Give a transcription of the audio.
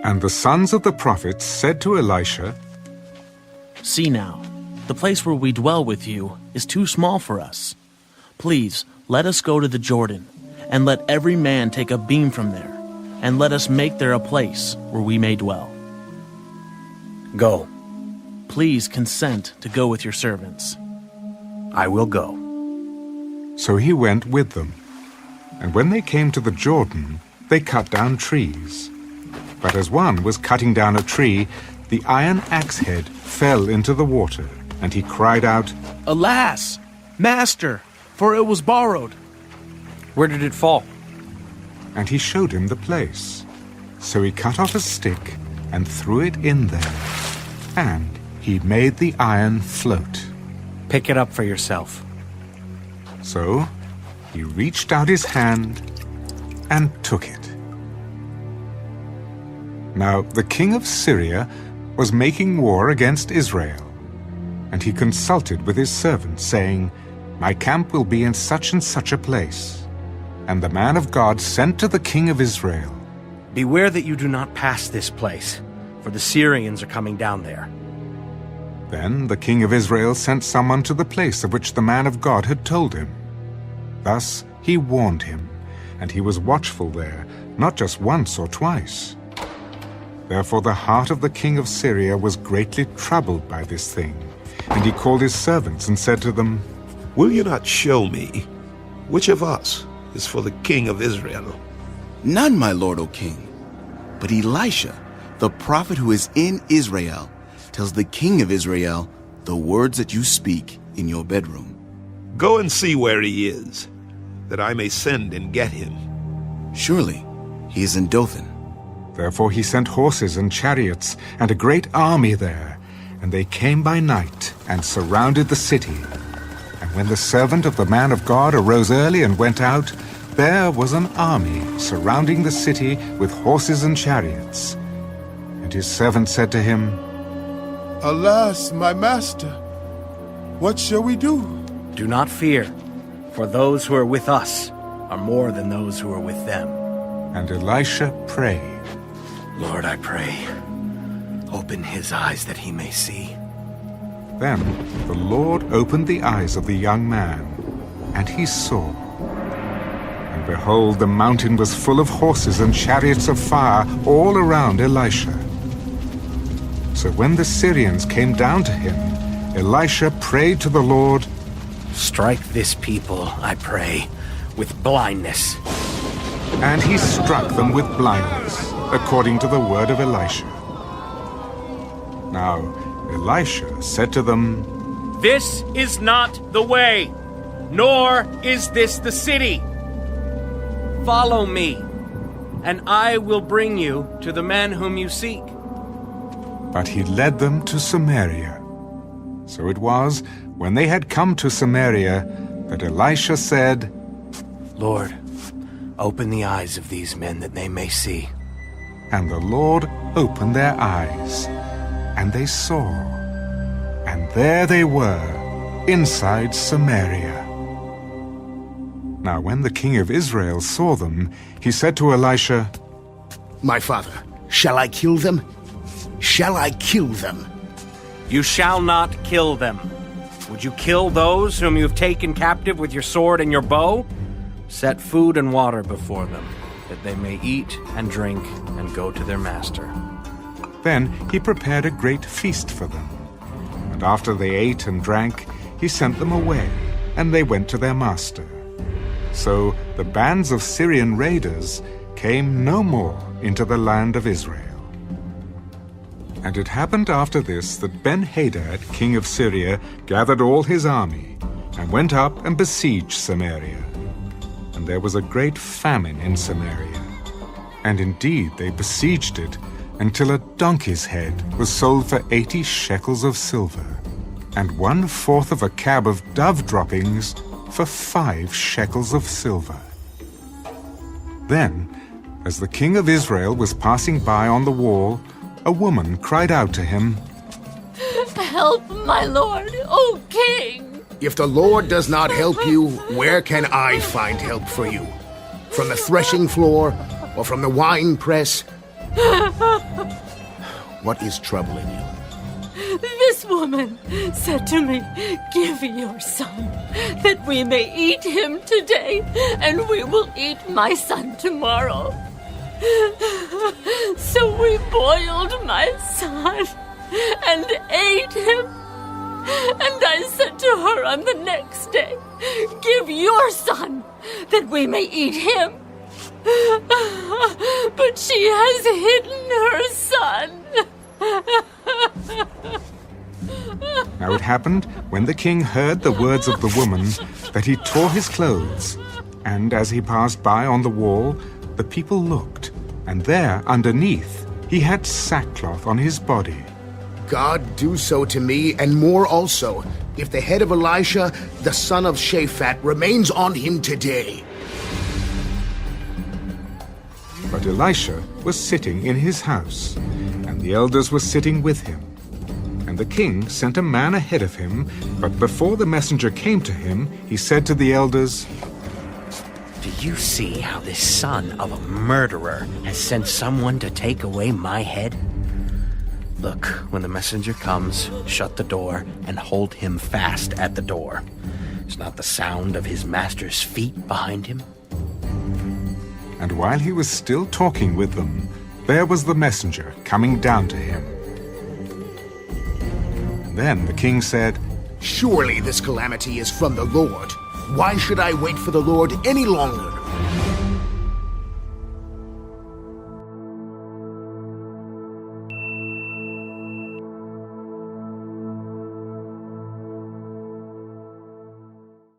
And the sons of the prophets said to Elisha, See now, the place where we dwell with you is too small for us. Please, let us go to the Jordan, and let every man take a beam from there, and let us make there a place where we may dwell. Go. Please consent to go with your servants. I will go. So he went with them. And when they came to the Jordan, they cut down trees. But as one was cutting down a tree, the iron axe head fell into the water, and he cried out, Alas, master, for it was borrowed. Where did it fall? And he showed him the place. So he cut off a stick and threw it in there, and he made the iron float. Pick it up for yourself. So he reached out his hand and took it. Now the king of Syria was making war against Israel, and he consulted with his servants, saying, My camp will be in such and such a place. And the man of God sent to the king of Israel, Beware that you do not pass this place, for the Syrians are coming down there. Then the king of Israel sent someone to the place of which the man of God had told him. Thus he warned him, and he was watchful there, not just once or twice. Therefore the heart of the king of Syria was greatly troubled by this thing, and he called his servants and said to them, Will you not show me which of us is for the king of Israel? None, my lord, O king. But Elisha, the prophet who is in Israel, tells the king of Israel the words that you speak in your bedroom. Go and see where he is, that I may send and get him. Surely he is in Dothan. Therefore he sent horses and chariots and a great army there, and they came by night and surrounded the city. And when the servant of the man of God arose early and went out, there was an army surrounding the city with horses and chariots. And his servant said to him, Alas, my master, what shall we do? Do not fear, for those who are with us are more than those who are with them. And Elisha prayed. Lord, I pray, open his eyes that he may see. Then the Lord opened the eyes of the young man, and he saw. And behold, the mountain was full of horses and chariots of fire all around Elisha. So when the Syrians came down to him, Elisha prayed to the Lord, Strike this people, I pray, with blindness. and he struck them with blindness, according to the word of Elisha. Now Elisha said to them, This is not the way, nor is this the city. Follow me, and I will bring you to the men whom you seek. But he led them to Samaria. So it was, when they had come to Samaria, that Elisha said, Lord, open the eyes of these men that they may see. And the Lord opened their eyes, and they saw. And there they were, inside Samaria. Now when the king of Israel saw them, he said to Elisha, My father, shall I kill them? Shall I kill them? You shall not kill them. Would you kill those whom you have taken captive with your sword and your bow? Set food and water before them, that they may eat and drink and go to their master. Then he prepared a great feast for them. And after they ate and drank, he sent them away, and they went to their master. So the bands of Syrian raiders came no more into the land of Israel. And it happened after this that Ben-Hadad, king of Syria, gathered all his army, and went up and besieged Samaria. And there was a great famine in Samaria. And indeed they besieged it, until a donkey's head was sold for 80 shekels of silver, and 1/4 of a cab of dove droppings for 5 shekels of silver. Then, as the king of Israel was passing by on the wall, a woman cried out to him, Help, my lord, O king! If the Lord does not help you, where can I find help for you? From the threshing floor, or from the wine press, What is troubling you? This woman said to me, "Give your son, that we may eat him today, and we will eat my son tomorrow." So we boiled my son and ate him. And I said to her on the next day, "Give your son, that we may eat him." But she has hidden her son. Now it happened, when the king heard the words of the woman, that he tore his clothes. And as he passed by on the wall, the people looked, and there, underneath, he had sackcloth on his body. God do so to me, and more also, if the head of Elisha, the son of Shaphat, remains on him today. But Elisha was sitting in his house, and the elders were sitting with him. And the king sent a man ahead of him, but before the messenger came to him, he said to the elders, Do you see how this son of a murderer has sent someone to take away my head? Look, when the messenger comes, shut the door and hold him fast at the door. Is not the sound of his master's feet behind him? And while he was still talking with them, there was the messenger coming down to him. Then the king said, Surely this calamity is from the Lord. Why should I wait for the Lord any longer?